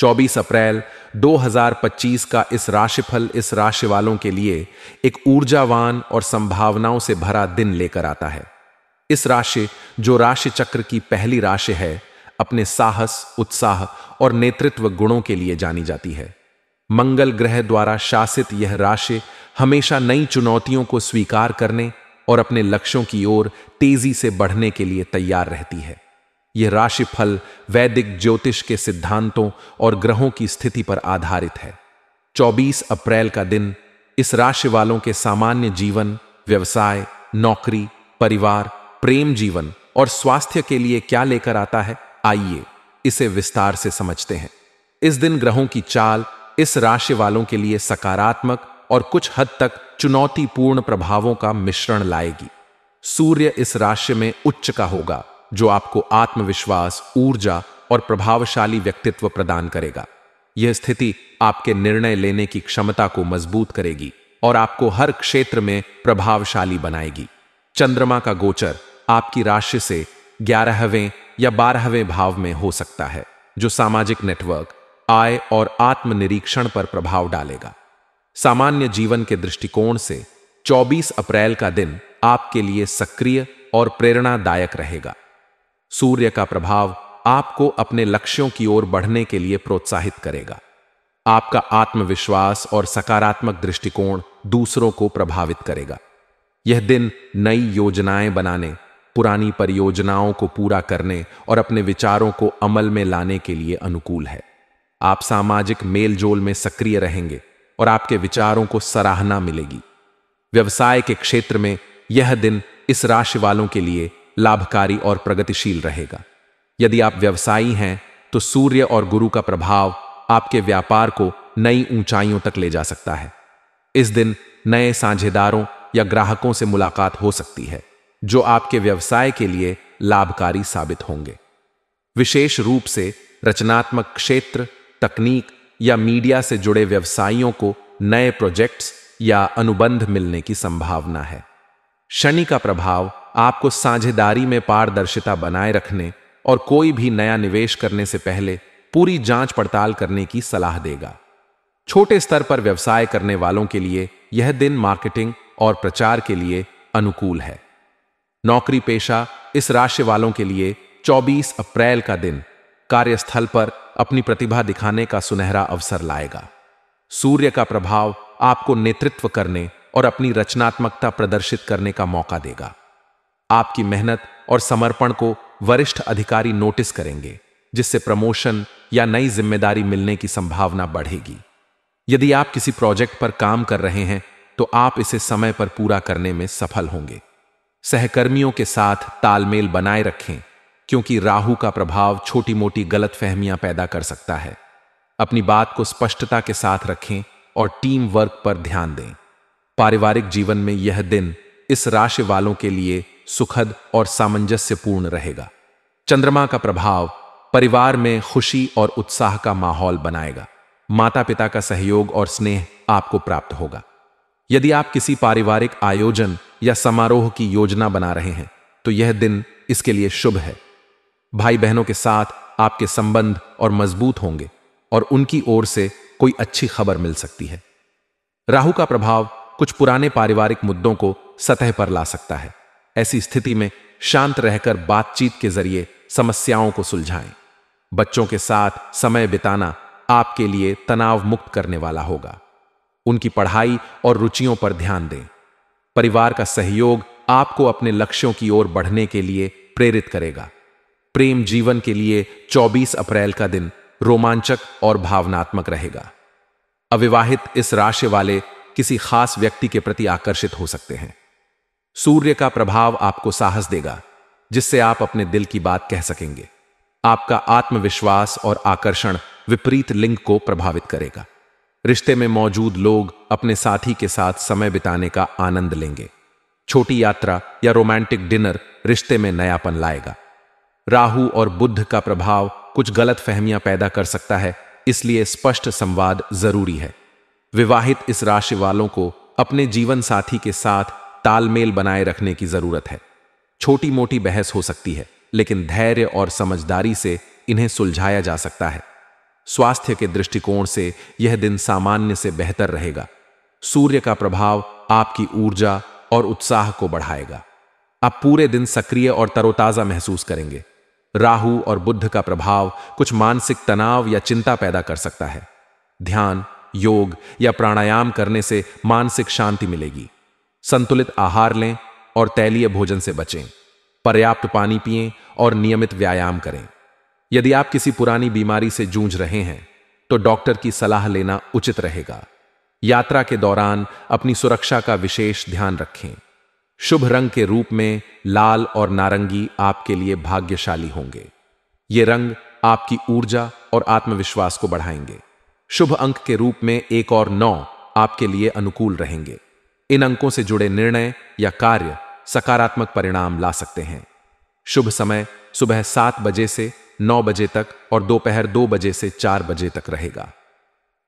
24 अप्रैल 2025 का इस राशिफल इस राशि वालों के लिए एक ऊर्जावान और संभावनाओं से भरा दिन लेकर आता है। इस राशि, जो राशि चक्र की पहली राशि है, अपने साहस, उत्साह और नेतृत्व गुणों के लिए जानी जाती है। मंगल ग्रह द्वारा शासित यह राशि हमेशा नई चुनौतियों को स्वीकार करने और अपने लक्ष्यों की ओर तेजी से बढ़ने के लिए तैयार रहती है। यह राशिफल वैदिक ज्योतिष के सिद्धांतों और ग्रहों की स्थिति पर आधारित है। 24 अप्रैल का दिन इस राशि वालों के सामान्य जीवन, व्यवसाय, नौकरी, परिवार, प्रेम जीवन और स्वास्थ्य के लिए क्या लेकर आता है, आइए इसे विस्तार से समझते हैं। इस दिन ग्रहों की चाल इस राशि वालों के लिए सकारात्मक और कुछ हद तक चुनौतीपूर्ण प्रभावों का मिश्रण लाएगी। सूर्य इस राशि में उच्च का होगा, जो आपको आत्मविश्वास, ऊर्जा और प्रभावशाली व्यक्तित्व प्रदान करेगा। यह स्थिति आपके निर्णय लेने की क्षमता को मजबूत करेगी और आपको हर क्षेत्र में प्रभावशाली बनाएगी। चंद्रमा का गोचर आपकी राशि से 11वें या 12वें भाव में हो सकता है, जो सामाजिक नेटवर्क, आय और आत्मनिरीक्षण पर प्रभाव डालेगा। सामान्य जीवन के दृष्टिकोण से 24 अप्रैल का दिन आपके लिए सक्रिय और प्रेरणादायक रहेगा। सूर्य का प्रभाव आपको अपने लक्ष्यों की ओर बढ़ने के लिए प्रोत्साहित करेगा। आपका आत्मविश्वास और सकारात्मक दृष्टिकोण दूसरों को प्रभावित करेगा। यह दिन नई योजनाएं बनाने, पुरानी परियोजनाओं को पूरा करने और अपने विचारों को अमल में लाने के लिए अनुकूल है। आप सामाजिक मेलजोल में सक्रिय रहेंगे और आपके विचारों को सराहना मिलेगी। व्यवसाय के क्षेत्र में यह दिन इस राशि वालों के लिए लाभकारी और प्रगतिशील रहेगा। यदि आप व्यवसायी हैं, तो सूर्य और गुरु का प्रभाव आपके व्यापार को नई ऊंचाइयों तक ले जा सकता है। इस दिन नए साझेदारों या ग्राहकों से मुलाकात हो सकती है, जो आपके व्यवसाय के लिए लाभकारी साबित होंगे। विशेष रूप से रचनात्मक क्षेत्र, तकनीक या मीडिया से जुड़े व्यवसायियों को नए प्रोजेक्ट्स या अनुबंध मिलने की संभावना है। शनि का प्रभाव आपको साझेदारी में पारदर्शिता बनाए रखने और कोई भी नया निवेश करने से पहले पूरी जांच पड़ताल करने की सलाह देगा। छोटे स्तर पर व्यवसाय करने वालों के लिए यह दिन मार्केटिंग और प्रचार के लिए अनुकूल है। नौकरी पेशा इस राशि वालों के लिए 24 अप्रैल का दिन कार्यस्थल पर अपनी प्रतिभा दिखाने का सुनहरा अवसर लाएगा। सूर्य का प्रभाव आपको नेतृत्व करने और अपनी रचनात्मकता प्रदर्शित करने का मौका देगा। आपकी मेहनत और समर्पण को वरिष्ठ अधिकारी नोटिस करेंगे, जिससे प्रमोशन या नई जिम्मेदारी मिलने की संभावना बढ़ेगी। यदि आप किसी प्रोजेक्ट पर काम कर रहे हैं, तो आप इसे समय पर पूरा करने में सफल होंगे। सहकर्मियों के साथ तालमेल बनाए रखें, क्योंकि राहु का प्रभाव छोटी मोटी गलतफहमियां पैदा कर सकता है। अपनी बात को स्पष्टता के साथ रखें और टीम वर्क पर ध्यान दें। पारिवारिक जीवन में यह दिन इस राशि वालों के लिए सुखद और सामंजस्यपूर्ण रहेगा। चंद्रमा का प्रभाव परिवार में खुशी और उत्साह का माहौल बनाएगा। माता पिता का सहयोग और स्नेह आपको प्राप्त होगा। यदि आप किसी पारिवारिक आयोजन या समारोह की योजना बना रहे हैं, तो यह दिन इसके लिए शुभ है। भाई बहनों के साथ आपके संबंध और मजबूत होंगे और उनकी ओर से कोई अच्छी खबर मिल सकती है। राहु का प्रभाव कुछ पुराने पारिवारिक मुद्दों को सतह पर ला सकता है। ऐसी स्थिति में शांत रहकर बातचीत के जरिए समस्याओं को सुलझाएं। बच्चों के साथ समय बिताना आपके लिए तनाव मुक्त करने वाला होगा। उनकी पढ़ाई और रुचियों पर ध्यान दें। परिवार का सहयोग आपको अपने लक्ष्यों की ओर बढ़ने के लिए प्रेरित करेगा। प्रेम जीवन के लिए 24 अप्रैल का दिन रोमांचक और भावनात्मक रहेगा। अविवाहित इस राशि वाले किसी खास व्यक्ति के प्रति आकर्षित हो सकते हैं। सूर्य का प्रभाव आपको साहस देगा, जिससे आप अपने दिल की बात कह सकेंगे। आपका आत्मविश्वास और आकर्षण विपरीत लिंग को प्रभावित करेगा। रिश्ते में मौजूद लोग अपने साथी के साथ समय बिताने का आनंद लेंगे। छोटी यात्रा या रोमांटिक डिनर रिश्ते में नयापन लाएगा। राहु और बुध का प्रभाव कुछ गलत फहमियां पैदा कर सकता है, इसलिए स्पष्ट संवाद जरूरी है। विवाहित इस राशि वालों को अपने जीवन साथी के साथ तालमेल बनाए रखने की जरूरत है। छोटी मोटी बहस हो सकती है, लेकिन धैर्य और समझदारी से इन्हें सुलझाया जा सकता है। स्वास्थ्य के दृष्टिकोण से यह दिन सामान्य से बेहतर रहेगा। सूर्य का प्रभाव आपकी ऊर्जा और उत्साह को बढ़ाएगा। आप पूरे दिन सक्रिय और तरोताजा महसूस करेंगे। राहु और बुध का प्रभाव कुछ मानसिक तनाव या चिंता पैदा कर सकता है। ध्यान, योग या प्राणायाम करने से मानसिक शांति मिलेगी। संतुलित आहार लें और तैलीय भोजन से बचें। पर्याप्त पानी पिएं और नियमित व्यायाम करें। यदि आप किसी पुरानी बीमारी से जूझ रहे हैं तो डॉक्टर की सलाह लेना उचित रहेगा। यात्रा के दौरान अपनी सुरक्षा का विशेष ध्यान रखें। शुभ रंग के रूप में लाल और नारंगी आपके लिए भाग्यशाली होंगे। ये रंग आपकी ऊर्जा और आत्मविश्वास को बढ़ाएंगे। शुभ अंक के रूप में 1 और 9 आपके लिए अनुकूल रहेंगे। इन अंकों से जुड़े निर्णय या कार्य सकारात्मक परिणाम ला सकते हैं। शुभ समय सुबह 7 बजे से 9 बजे तक और दोपहर 2 बजे से 4 बजे तक रहेगा।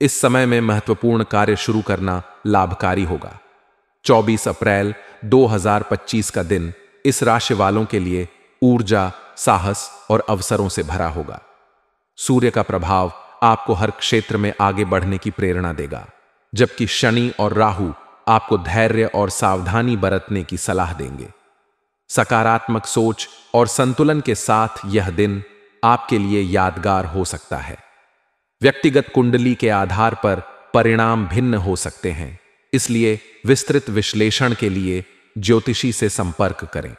इस समय में महत्वपूर्ण कार्य शुरू करना लाभकारी होगा। 24 अप्रैल 2025 का दिन इस राशि वालों के लिए ऊर्जा, साहस और अवसरों से भरा होगा। सूर्य का प्रभाव आपको हर क्षेत्र में आगे बढ़ने की प्रेरणा देगा, जबकि शनि और राहु आपको धैर्य और सावधानी बरतने की सलाह देंगे। सकारात्मक सोच और संतुलन के साथ यह दिन आपके लिए यादगार हो सकता है। व्यक्तिगत कुंडली के आधार पर परिणाम भिन्न हो सकते हैं, इसलिए विस्तृत विश्लेषण के लिए ज्योतिषी से संपर्क करें।